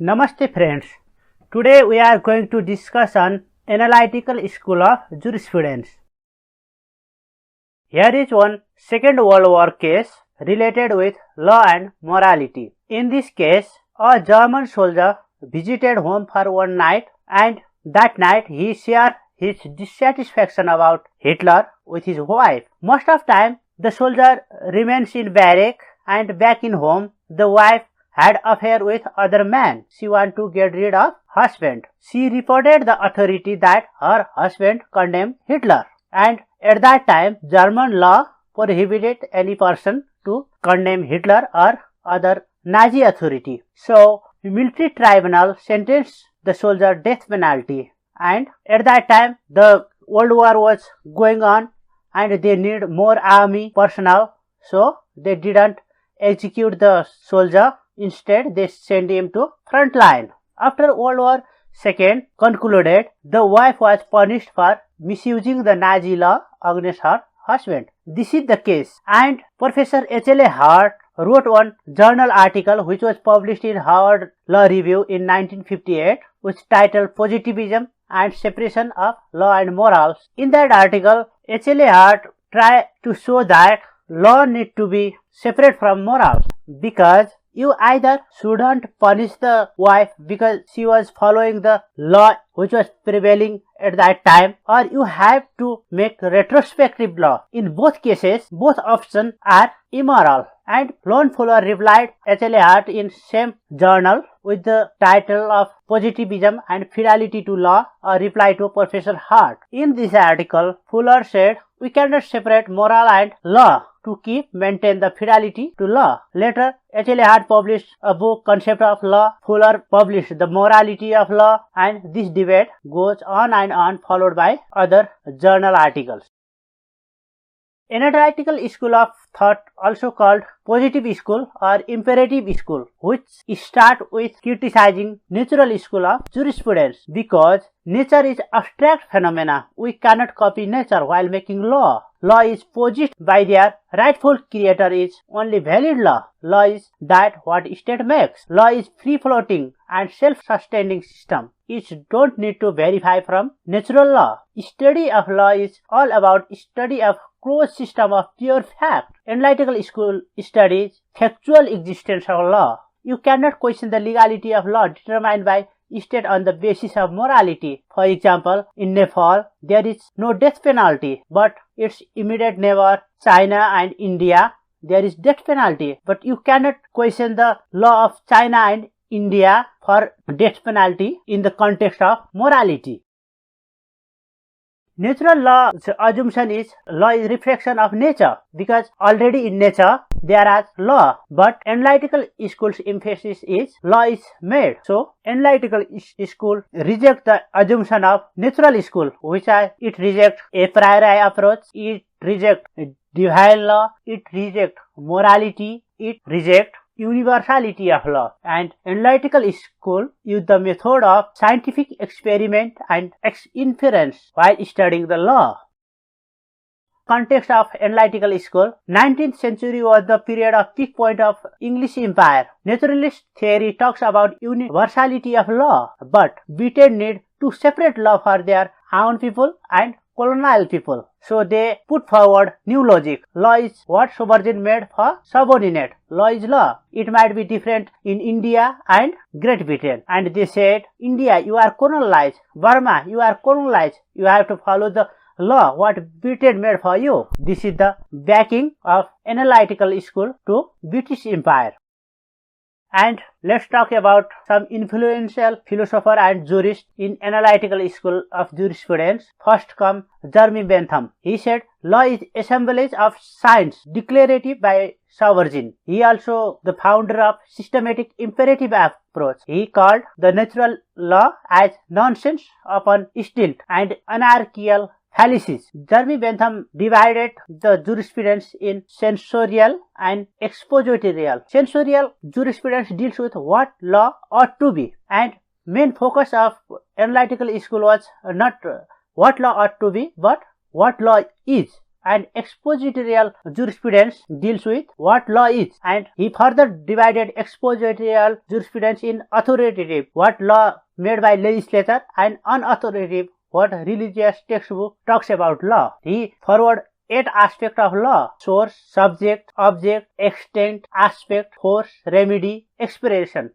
Namaste friends. Today we are going to discuss on Analytical School of Jurisprudence. Here is one Second World War case related with law and morality. In this case, a German soldier visited home for one night, and that night he shared his dissatisfaction about Hitler with his wife. Most of the time, the soldier remains in barrack, and back in home, the wife had affair with other man. She want to get rid of husband. She reported the authority that her husband condemned Hitler, and at that time German law prohibited any person to condemn Hitler or other Nazi authority. So military tribunal sentenced the soldier death penalty, and at that time the World War was going on and they need more army personnel, so they didn't execute the soldier. Instead, they sent him to front line. After World War II concluded, the wife was punished for misusing the Nazi law against her husband. This is the case, and Professor H.L.A. Hart wrote one journal article which was published in Harvard Law Review in 1958, which titled Positivism and Separation of Law and Morals. In that article, H.L.A. Hart tried to show that law need to be separate from morals, because you either shouldn't punish the wife because she was following the law which was prevailing at that time, or you have to make retrospective law. In both cases, both options are immoral. And Fuller replied H.L.A. Hart in same journal with the title of Positivism and Fidelity to Law, a reply to Professor Hart. In this article, Fuller said, "We cannot separate moral and law to maintain the fidelity to law." Later, H.L.A. Hart published a book, Concept of Law. Fuller published The Morality of Law, and this debate goes on and on, followed by other journal articles. Analytical school of thought, also called positive school or imperative school, which start with criticizing natural school of jurisprudence, because nature is abstract phenomena. We cannot copy nature while making law. Law is possessed by their rightful creator is only valid law. Law is that what state makes. Law is free-floating and self-sustaining system. It don't need to verify from natural law. Study of law is all about study of closed system of pure fact. Analytical school studies factual existence of law. You cannot question the legality of law determined by state on the basis of morality. For example, in Nepal, there is no death penalty, but its immediate neighbor, China and India, there is death penalty. But you cannot question the law of China and India for death penalty in the context of morality. Natural law's assumption is law is reflection of nature, because already in nature there is law, but analytical school's emphasis is law is made. So analytical school reject the assumption of natural school, which it rejects a priori approach, it rejects divine law, it rejects morality, it rejects universality of law. And analytical school use the method of scientific experiment and inference while studying the law. Context of analytical school: 19th century was the period of peak point of English empire. Naturalist theory talks about universality of law, but Britain need to separate law for their own people and colonial people. So they put forward new logic. Law is what sovereign made for subordinate. Law is law. It might be different in India and Great Britain. And they said, India, you are colonized. Burma, you are colonized. You have to follow the law what Britain made for you. This is the backing of analytical school to British Empire. And let's talk about some influential philosopher and jurist in analytical school of jurisprudence. First come Jeremy Bentham. He said, law is assemblage of science declarative by sovereign. He also the founder of systematic imperative approach. He called the natural law as nonsense upon stilt and anarchical fallacies. Jeremy Bentham divided the jurisprudence in sensorial and expositorial. Sensorial jurisprudence deals with what law ought to be, and main focus of analytical school was not what law ought to be, but what law is. and expositorial jurisprudence deals with what law is, and he further divided expositorial jurisprudence in authoritative, what law made by legislature, and unauthoritative, what religious textbook talks about law. He forwarded 8 aspects of law: source, subject, object, extent, aspect, force, remedy, expiration.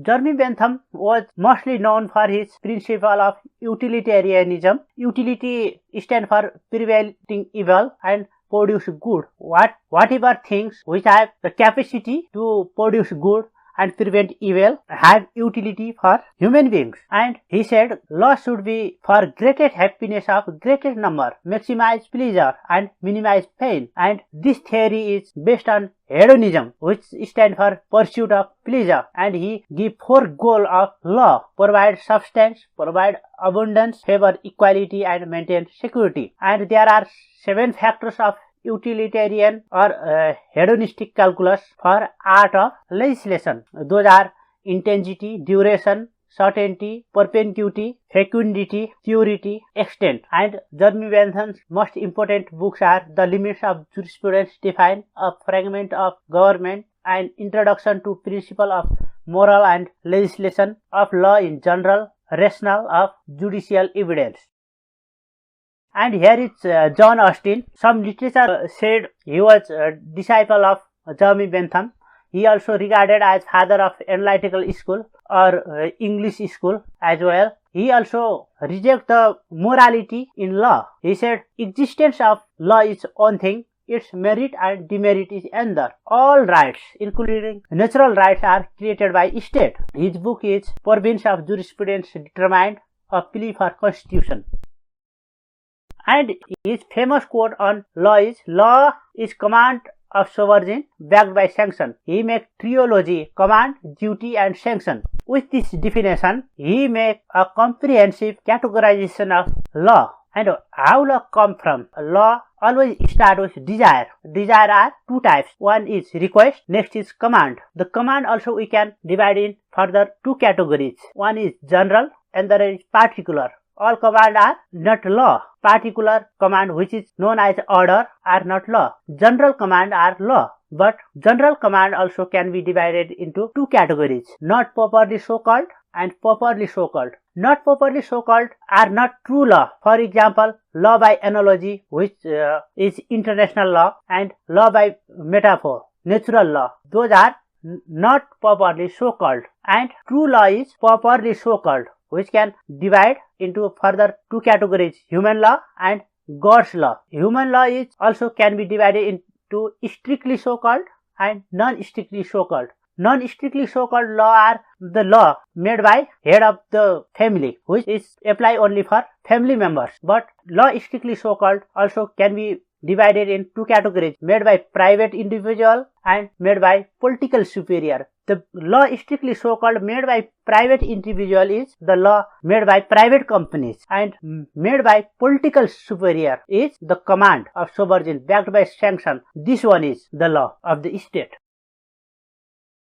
Jeremy Bentham was mostly known for his principle of utilitarianism. Utility stands for preventing evil and produce good. Whatever things which have the capacity to produce good and prevent evil have utility for human beings. And he said law should be for greatest happiness of greatest number, maximize pleasure and minimize pain. And this theory is based on hedonism, which stands for pursuit of pleasure. And he gives 4 goals of law: provide substance, provide abundance, favor equality, and maintain security. And there are 7 factors of utilitarian or hedonistic calculus for art of legislation. Those are intensity, duration, certainty, perpetuity, fecundity, purity, extent. And Jeremy Bentham's most important books are The Limits of Jurisprudence Defined, A Fragment of Government, and Introduction to Principle of Moral and Legislation, of Law in General, Rationale of Judicial Evidence. And here is John Austin. Some literature said he was a disciple of Jeremy Bentham. He also regarded as father of Analytical School or English School as well. He also rejected the morality in law. He said existence of law is one thing, its merit and demerit is another. All rights, including natural rights, are created by state. His book is Province of Jurisprudence Determined, a Plea for Constitution. And his famous quote on law is command of sovereign backed by sanction. He makes trilogy: command, duty, and sanction. With this definition, he makes a comprehensive categorization of law. And how law come from? Law always starts with desire. Desire are 2 types. One is request, next is command. The command also we can divide in further 2 categories. One is general and the other is particular. All command are not law. Particular command, which is known as order, are not law. General command are law. But general command also can be divided into 2 categories: not properly so called and properly so called. Not properly so called are not true law. For example, law by analogy, which is international law, and law by metaphor, natural law. Those are not properly so called. And true law is properly so called, which can divide into further 2 categories: human law and God's law. Human law is also can be divided into strictly so called and non-strictly so called. Non-strictly so called law are the law made by head of the family, which is apply only for family members. But law strictly so called also can be divided in 2 categories: made by private individual and made by political superior. The law strictly so called made by private individual is the law made by private companies, and made by political superior is the command of sovereign backed by sanction. This one is the law of the state.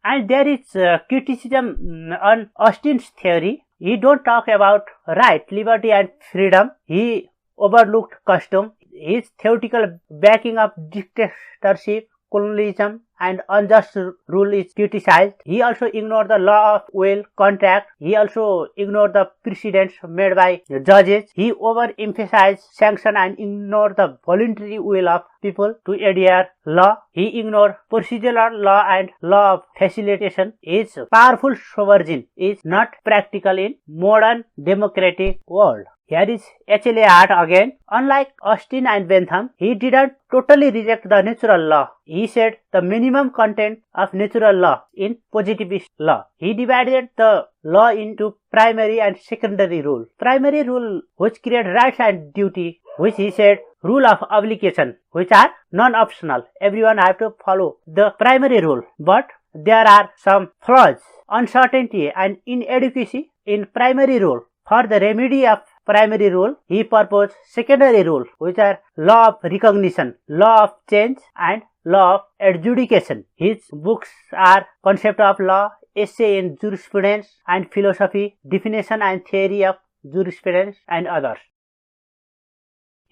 And there is criticism on Austin's theory. He don't talk about right, liberty and freedom. He overlooked custom. His theoretical backing of dictatorship, colonialism and unjust rule is criticized. He also ignored the law of will, contract. He also ignored the precedents made by judges. He overemphasized sanction and ignored the voluntary will of people to adhere law. He ignored procedural law and law of facilitation. His powerful sovereign is not practical in modern democratic world. Here is H.L.A. Hart again. Unlike Austin and Bentham, he didn't totally reject the natural law. He said the minimum content of natural law in positivist law. He divided the law into primary and secondary rule. Primary rule, which create rights and duty, which he said rule of obligation, which are non-optional. Everyone have to follow the primary rule. But there are some flaws, uncertainty and inadequacy in primary rule. For the remedy of primary rule, he proposed secondary rule, which are law of recognition, law of change and law of adjudication. His books are Concept of Law, Essay in Jurisprudence and Philosophy, Definition and Theory of Jurisprudence and others.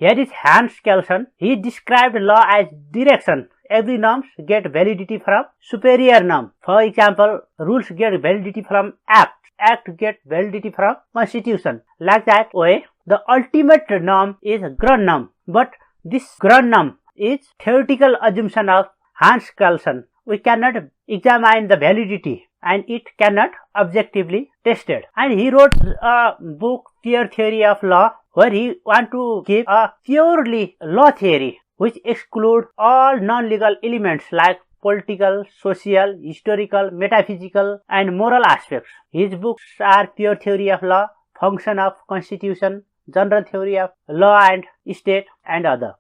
Here is Hans Kelsen. He described law as direction. Every norms get validity from superior norm. For example, rules get validity from act. Act get validity from constitution. Like that way, the ultimate norm is ground norm. But this ground norm is theoretical assumption of Hans Kelsen. We cannot examine the validity and it cannot objectively tested. And he wrote a book, Pure Theory of Law, where he want to give a purely law theory which exclude all non-legal elements like political, social, historical, metaphysical and moral aspects. His books are Pure Theory of Law, Function of Constitution, General Theory of Law and State and other.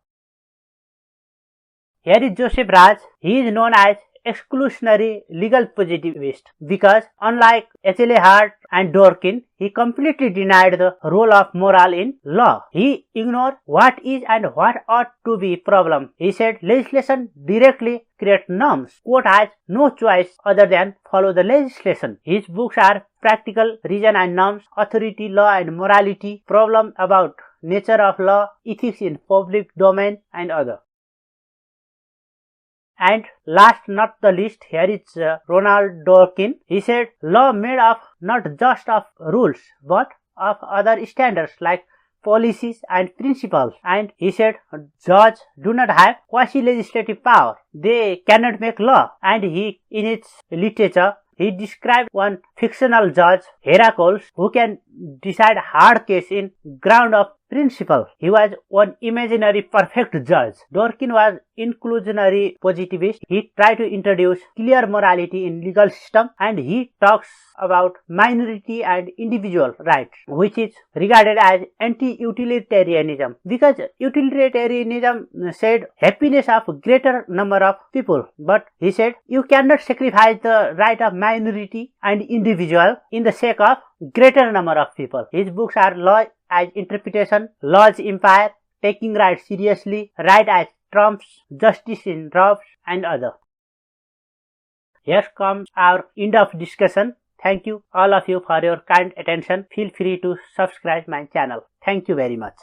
Here is Joseph Raj. He is known as exclusionary legal positivist because unlike H.L.A. Hart and Dworkin, he completely denied the role of moral in law. He ignored what is and what ought to be problem. He said legislation directly creates norms. Court has no choice other than follow the legislation. His books are Practical Reason and Norms, Authority, Law and Morality, Problem about Nature of Law, Ethics in Public Domain and other. And last not the least, here is Ronald Dworkin. He said law made of not just of rules but of other standards like policies and principles. And he said judges do not have quasi-legislative power. They cannot make law. And he, in his literature, he described one fictional judge, Heracles, who can decide hard case in ground of principle. He was one imaginary perfect judge. Dworkin was inclusionary positivist. He tried to introduce clear morality in legal system and he talks about minority and individual rights, which is regarded as anti-utilitarianism because utilitarianism said happiness of greater number of people, but he said you cannot sacrifice the right of minority and individual in the sake of greater number of people. His books are Law as Interpretation, Law's Empire, Taking Right Seriously, Right as Trumps, Justice in Robes and other. Here comes our end of discussion. Thank you all of you for your kind attention. Feel free to subscribe my channel. Thank you very much.